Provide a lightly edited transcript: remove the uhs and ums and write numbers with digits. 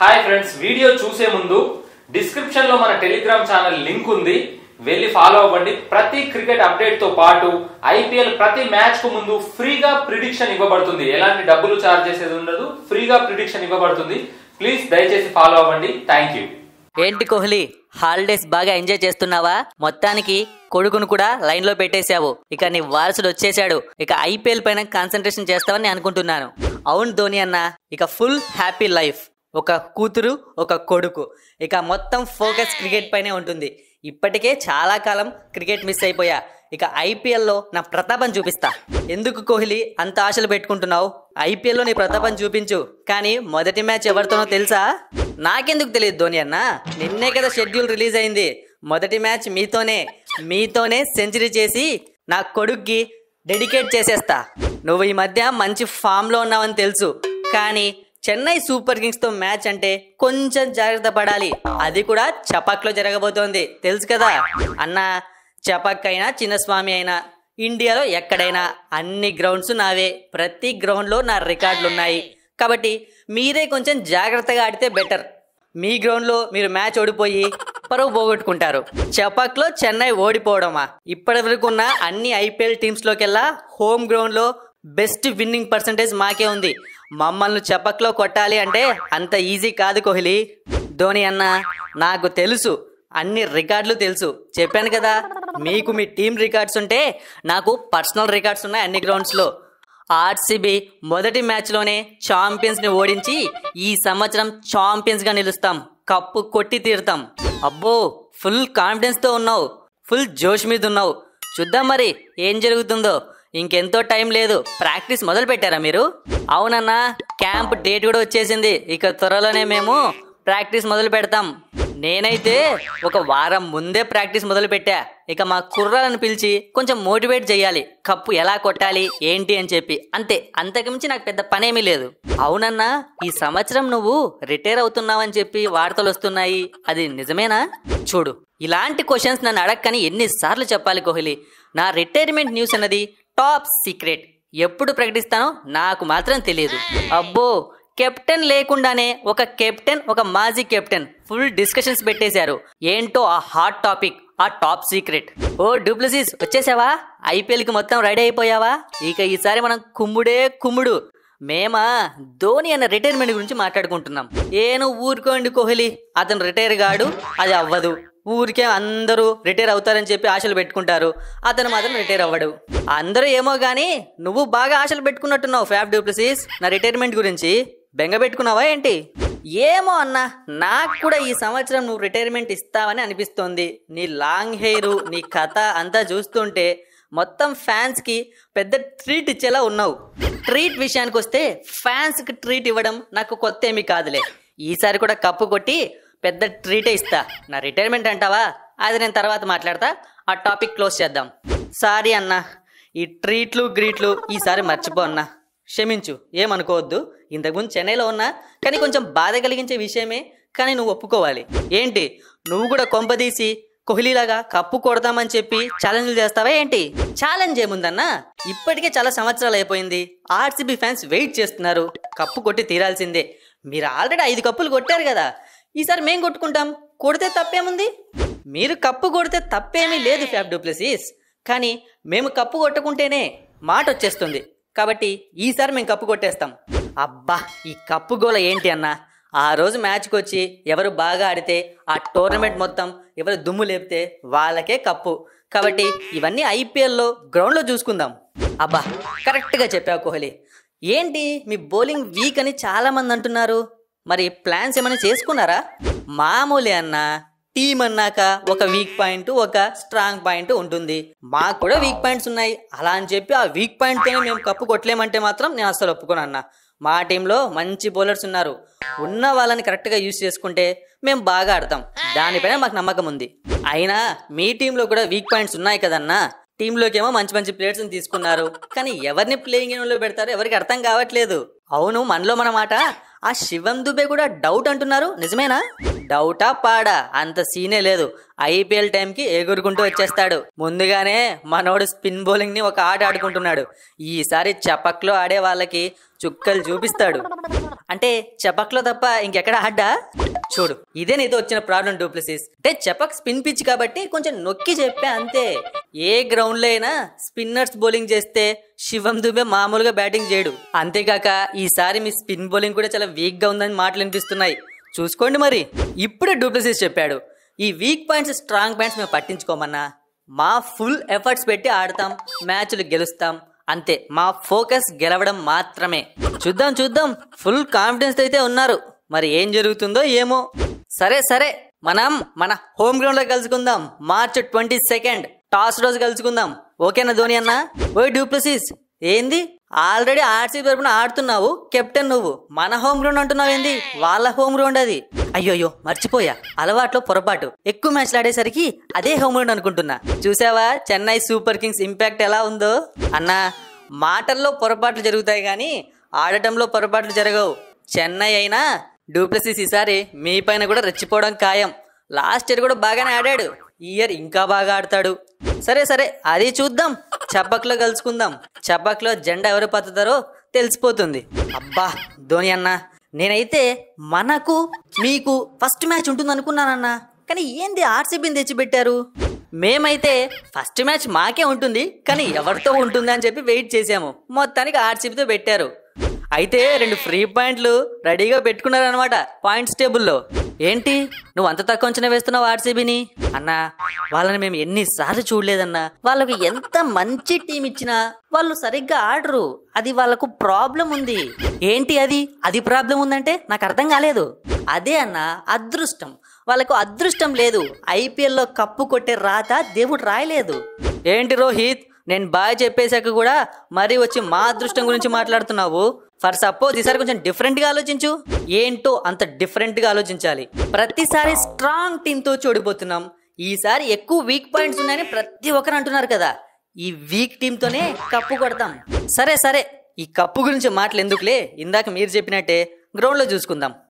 Hi friends, video చూసే ముందు description లో మన టెలిగ్రామ్ ఛానల్ లింక్ ఉంది, వెళ్ళి ఫాలో అవ్వండి. ప్రతి క్రికెట్ అప్డేట్ తో పాటు ఐపీఎల్ ప్రతి మ్యాచ్ కు ముందు ఫ్రీగా ప్రిడిక్షన్ ఇవ్వబడుతుంది. ఎలాంటి డబ్బులు చార్జ్ చేసేది ఉండదు, ఫ్రీగా ప్రిడిక్షన్ ఇవ్వబడుతుంది. ప్లీజ్ దయచేసి ఫాలో అవ్వండి. Thank you. ఏంటి కోహ్లీ, హాలిడేస్ బాగా ఎంజాయ్ చేస్తున్నావా? మొత్తానికి కొడుకును కూడా లైన్ లో పెట్టేశావు. ఇక నీ వారసుడు వచ్చేసాడు. ఇక ఐపీఎల్ పైన కాన్సన్ట్రేషన్ చేస్తావని అనుకుంటున్నాను. అవును ధోని అన్న, ఇక ఫుల్ హ్యాపీ లైఫ్. ఒక కూతురు, ఒక కొడుకు. ఇక మొత్తం ఫోకస్ క్రికెట్ పైనే ఉంటుంది. ఇప్పటికే చాలా కాలం క్రికెట్ మిస్ అయిపోయా. ఇక ఐపీఎల్లో నా ప్రతాపం చూపిస్తా. ఎందుకు కోహ్లీ అంత ఆశలు పెట్టుకుంటున్నావు? ఐపీఎల్లో నీ ప్రతాపం చూపించు. కానీ మొదటి మ్యాచ్ ఎవరితోనో తెలుసా? నాకెందుకు తెలియదు ధోని అన్న, నిన్నే కదా షెడ్యూల్ రిలీజ్ అయింది. మొదటి మ్యాచ్ మీతోనే సెంచరీ చేసి నా కొడుక్కి డెడికేట్ చేసేస్తా. నువ్వు ఈ మధ్య మంచి ఫామ్లో ఉన్నావని తెలుసు, కానీ చెన్నై సూపర్ కింగ్స్ తో మ్యాచ్ అంటే కొంచెం జాగ్రత్త పడాలి. అది కూడా చపాక్ లో జరగబోతోంది, తెలుసు కదా అన్న. చపాక్ అయినా చిన్నస్వామి అయినా ఇండియాలో ఎక్కడైనా అన్ని గ్రౌండ్స్ నావే. ప్రతి గ్రౌండ్ లో నా రికార్డులు ఉన్నాయి. కాబట్టి మీరే కొంచెం జాగ్రత్తగా ఆడితే బెటర్. మీ గ్రౌండ్ లో మీరు మ్యాచ్ ఓడిపోయి పరువు పోగొట్టుకుంటారు. చపాక్ లో చెన్నై ఓడిపోవడమా? ఇప్పటి వరకు ఉన్న అన్ని ఐపీఎల్ టీమ్స్ లోకెల్లా హోమ్ గ్రౌండ్ లో బెస్ట్ విన్నింగ్ పర్సంటేజ్ మాకే ఉంది. మమ్మల్ని చపక్లో కొట్టాలి అంటే అంత ఈజీ కాదు కోహ్లీ. ధోని అన్న, నాకు తెలుసు, అన్ని రికార్డులు తెలుసు. చెప్పాను కదా, మీకు మీ టీం రికార్డ్స్ ఉంటే నాకు పర్సనల్ రికార్డ్స్ ఉన్నాయి అన్ని గ్రౌండ్స్లో. ఆర్సీబీ మొదటి మ్యాచ్లోనే ఛాంపియన్స్ని ఓడించి ఈ సంవత్సరం ఛాంపియన్స్గా నిలుస్తాం. కప్పు కొట్టి తీరుతాం. అబ్బో, ఫుల్ కాన్ఫిడెన్స్తో ఉన్నావు, ఫుల్ జోష్ మీద ఉన్నావు. చూద్దాం మరి ఏం జరుగుతుందో. ఇంకెంతో టైం లేదు. ప్రాక్టీస్ మొదలు పెట్టారా మీరు? అవునన్నా, క్యాంప్ డేట్ కూడా వచ్చేసింది. ఇక త్వరలోనే మేము ప్రాక్టీస్ మొదలు పెడతాం. నేనైతే ఒక వారం ముందే ప్రాక్టీస్ మొదలు పెట్టా. ఇక మా కుర్రాలను పిలిచి కొంచెం మోటివేట్ చేయాలి, కప్పు ఎలా కొట్టాలి ఏంటి అని చెప్పి. అంతే, అంతకుమించి నాకు పెద్ద పనేమీ లేదు. అవునన్నా, ఈ సంవత్సరం నువ్వు రిటైర్ అవుతున్నావని చెప్పి వార్తలు వస్తున్నాయి, అది నిజమేనా? చూడు, ఇలాంటి క్వశ్చన్స్ నన్ను అడగకని ఎన్నిసార్లు చెప్పాలి కోహ్లీ. నా రిటైర్మెంట్ న్యూస్ అన్నది టాప్ సీక్రెట్. ఎప్పుడు ప్రకటిస్తానో నాకు మాత్రం తెలియదు. అబ్బో, కెప్టెన్ లేకుండానే ఒక కెప్టెన్, ఒక మాజీ కెప్టెన్ ఫుల్ డిస్కషన్స్ పెట్టేశారు. ఏంటో ఆ హాట్ టాపిక్, ఆ టాప్ సీక్రెట్. ఓ డూప్లెసిస్, వచ్చేసావా? ఐపీఎల్ కి మొత్తం రెడీ అయిపోయావా? ఇక ఈసారి మనం కుమ్ముడే కుమ్ముడు. మేమా ధోని అన్న రిటైర్మెంట్ గురించి మాట్లాడుకుంటున్నాం. ఏను ఊరుకోండి కోహ్లీ, అతను రిటైర్ కాడు, అది అవ్వదు. ఊరికే అందరూ రిటైర్ అవుతారని చెప్పి ఆశలు పెట్టుకుంటారు, అతను మాత్రం రిటైర్ అవ్వడు. అందరూ ఏమో గానీ నువ్వు బాగా ఆశలు పెట్టుకున్నట్టున్నావు ఫ్యాఫ్ డూప్లెసిస్. నా రిటైర్మెంట్ గురించి బెంగ పెట్టుకున్నావా ఏంటి? ఏమో అన్నా, నాకు కూడా ఈ సంవత్సరం నువ్వు రిటైర్మెంట్ ఇస్తావని అనిపిస్తోంది. నీ లాంగ్ హెయిర్, నీ కథ అంతా చూస్తుంటే మొత్తం ఫ్యాన్స్కి పెద్ద ట్రీట్ ఇచ్చేలా ఉన్నావు. ట్రీట్ విషయానికి వస్తే ఫ్యాన్స్కి ట్రీట్ ఇవ్వడం నాకు కొత్త ఏమీ కాదులే. ఈసారి కూడా కప్పు కొట్టి పెద్ద ట్రీటే ఇస్తా. నా రిటైర్మెంట్ అంటావా, అది నేను తర్వాత మాట్లాడతా. ఆ టాపిక్ క్లోజ్ చేద్దాం. సారీ అన్నా, ఈ ట్రీట్లు గ్రీట్లు ఈసారి మర్చిపో అన్నా, క్షమించు, ఏమనుకోవద్దు. ఇంతకుముందు చెన్నైలో ఉన్నా, కానీ కొంచెం బాధ కలిగించే విషయమే, కానీ నువ్వు ఒప్పుకోవాలి. ఏంటి, నువ్వు కూడా కొంపదీసి కోహ్లీలాగా కప్పు కొడతామని చెప్పి ఛాలెంజ్లు చేస్తావా ఏంటి? ఛాలెంజ్ ఏముందన్నా, ఇప్పటికే చాలా సంవత్సరాలు అయిపోయింది. ఆర్సీబీ ఫ్యాన్స్ వెయిట్ చేస్తున్నారు. కప్పు కొట్టి తీరాల్సిందే. మీరు ఆల్రెడీ 5 కప్పులు కొట్టారు కదా, ఈసారి మేం కొట్టుకుంటాం. కొడితే తప్పేముంది? మీరు కప్పు కొడితే తప్పేమీ లేదు ఫ్యాఫ్ డూప్లెసిస్, కానీ మేము కప్పు కొట్టుకుంటేనే మాట వచ్చేస్తుంది. కాబట్టి ఈసారి మేము కప్పు కొట్టేస్తాం. అబ్బా, ఈ కప్పు గోల ఏంటి అన్నా? ఆ రోజు మ్యాచ్కి వచ్చి ఎవరు బాగా ఆడితే, ఆ టోర్నమెంట్ మొత్తం ఎవరు దుమ్ము లేపితే వాళ్ళకే కప్పు. కాబట్టి ఇవన్నీ ఐపీఎల్లో గ్రౌండ్లో చూసుకుందాం. అబ్బా, కరెక్ట్గా చెప్పావు కోహ్లీ. ఏంటి మీ బౌలింగ్ వీక్ అని చాలామంది అంటున్నారు. మరి ప్లాన్స్ ఏమైనా చేసుకున్నారా? మామూలే అన్న, టీం అన్నాక ఒక వీక్ పాయింట్, ఒక స్ట్రాంగ్ పాయింట్ ఉంటుంది. మాకు కూడా వీక్ పాయింట్స్ ఉన్నాయి. అలా అని చెప్పి ఆ వీక్ పాయింట్తోనే మేము కప్పు కొట్టలేమంటే మాత్రం నేను అస్సలు ఒప్పుకోను అన్న. మా టీంలో మంచి బౌలర్స్ ఉన్నారు. ఉన్న వాళ్ళని కరెక్ట్గా యూజ్ చేసుకుంటే మేము బాగా ఆడతాం. దానిపైన మాకు నమ్మకం ఉంది. అయినా మీ టీంలో కూడా వీక్ పాయింట్స్ ఉన్నాయి కదన్నా. టీంలోకి ఏమో మంచి మంచి ప్లేయర్స్ని తీసుకున్నారు, కానీ ఎవరిని ప్లేయింగ్ ఎలెవన్లో పెడతారో ఎవరికి అర్థం కావట్లేదు. అవును, మనలో మన మాట. ఆ శివం దుబే కూడా డౌట్ అంటున్నారు, నిజమేనా? డౌటా పాడా, అంత సీనే లేదు. ఐపీఎల్ టైంకి ఎగురుకుంటూ వచ్చేస్తాడు. ముందుగానే మనోడు స్పిన్ బౌలింగ్ ని ఒక ఆట ఆడుకుంటున్నాడు. ఈసారి చపక్లో ఆడే వాళ్ళకి చుక్కలు చూపిస్తాడు. అంటే చెపక్లో తప్ప ఇంకెక్కడ ఆడ్డా? చూడు, ఇదే నీతో వచ్చిన ప్రాబ్లం డూప్లెసిస్. అంటే చెపక్ స్పిన్ పిచ్ కాబట్టి కొంచెం నొక్కి చెప్పా అంతే. ఏ గ్రౌండ్ లో అయినా స్పిన్నర్స్ బౌలింగ్ చేస్తే శివం దుబే మామూలుగా బ్యాటింగ్ చేయడు. అంతేకాక ఈసారి మీ స్పిన్ బౌలింగ్ కూడా చాలా వీక్ గా ఉందని మాటలు వినిపిస్తున్నాయి. చూసుకోండి మరి. ఇప్పుడే డూప్లెసిస్ చెప్పాడు, ఈ వీక్ పాయింట్స్ స్ట్రాంగ్ పాయింట్స్ మేము పట్టించుకోమన్నా, మా ఫుల్ ఎఫర్ట్స్ పెట్టి ఆడతాం, మ్యాచ్లు గెలుస్తాం అంతే. మా ఫోకస్ గెలవడం మాత్రమే. చూద్దాం ఫుల్ కాన్ఫిడెన్స్ అయితే ఉన్నారు. మరి ఏం జరుగుతుందో ఏమో. సరే మనం మన హోమ్ గ్రౌండ్ లో కలుసుకుందాం. March 22 టాస్ రోజు కలుసుకుందాం. ఓకేనా ధోని అన్న? ఓయ్ డూప్లెసిస్, ఏంది ఆల్రెడీ ఆర్సీబీ తరపున ఆడుతున్నావు, కెప్టెన్ నువ్వు, మన హోమ్ గ్రౌండ్ అంటున్నావు ఏంది? వాళ్ళ హోమ్ గ్రౌండ్ అది. అయ్యోయ్యో మర్చిపోయా, అలవాట్లో పొరపాటు. ఎక్కువ మ్యాచ్లు ఆడేసరికి అదే హోమ్ గ్రౌండ్ అనుకుంటున్నా. చూసావా చెన్నై సూపర్ కింగ్స్ ఇంపాక్ట్ ఎలా ఉందో? అన్నా, మాటల్లో పొరపాట్లు జరుగుతాయి కానీ ఆడటంలో పొరపాట్లు జరగవు. చెన్నై అయినా డూప్లెసిస్ ఈసారి మీ పైన కూడా రెచ్చిపోవడం ఖాయం. లాస్ట్ ఇయర్ కూడా బాగానే ఆడాడు, ఈ ఇయర్ ఇంకా బాగా ఆడతాడు. సరే అది చూద్దాం. చపక్లో కలుసుకుందాం. చపక్లో జెండా ఎవరు పత్తుతారో తెలిసిపోతుంది. అబ్బా ధోని అన్న, నేనైతే మనకు మీకు ఫస్ట్ మ్యాచ్ ఉంటుంది అనుకున్నానన్నా, కానీ ఏంది ఆర్సీబీని తెచ్చిపెట్టారు? మేమైతే ఫస్ట్ మ్యాచ్ మాకే ఉంటుంది కానీ ఎవరితో ఉంటుంది అని చెప్పి వెయిట్ చేసాము. మొత్తానికి ఆర్సీబీతో పెట్టారు. అయితే 2 ఫ్రీ పాయింట్లు రెడీగా పెట్టుకున్నారనమాట పాయింట్స్ టేబుల్లో. ఏంటి నువ్వు అంత తక్కువ అంచనా వేస్తున్నావు ఆర్సీబీని? అన్నా, వాళ్ళని మేము ఎన్నిసార్లు చూడలేదన్నా. వాళ్ళకు ఎంత మంచి టీం ఇచ్చినా వాళ్ళు సరిగ్గా ఆడరు. అది వాళ్ళకు ప్రాబ్లం ఉంది. ఏంటి అది ప్రాబ్లం ఉందంటే నాకు అర్థం కాలేదు. అదే అన్నా, అదృష్టం. వాళ్ళకు అదృష్టం లేదు. ఐపీఎల్లో కప్పు కొట్టే రాత దేవుడు రాయలేదు. ఏంటి రోహిత్, నేను బాగా చెప్పేశాక కూడా మరీ వచ్చి మా అదృష్టం గురించి మాట్లాడుతున్నావు? ఫర్ సపోజ్ ఈసారి కొంచెం డిఫరెంట్ గా ఆలోచించు. ఏంటో అంత డిఫరెంట్ గా ఆలోచించాలి. ప్రతిసారి స్ట్రాంగ్ టీమ్ తో చూడిపోతున్నాం. ఈసారి ఎక్కువ వీక్ పాయింట్స్ ఉన్నాయని ప్రతి ఒక్కరు అంటున్నారు కదా. ఈ వీక్ టీమ్ తోనే కప్పు కొడతాం. సరే ఈ కప్పు గురించి మాటలు ఎందుకులే, ఇందాక మీరు చెప్పినట్టే గ్రౌండ్ లో చూసుకుందాం.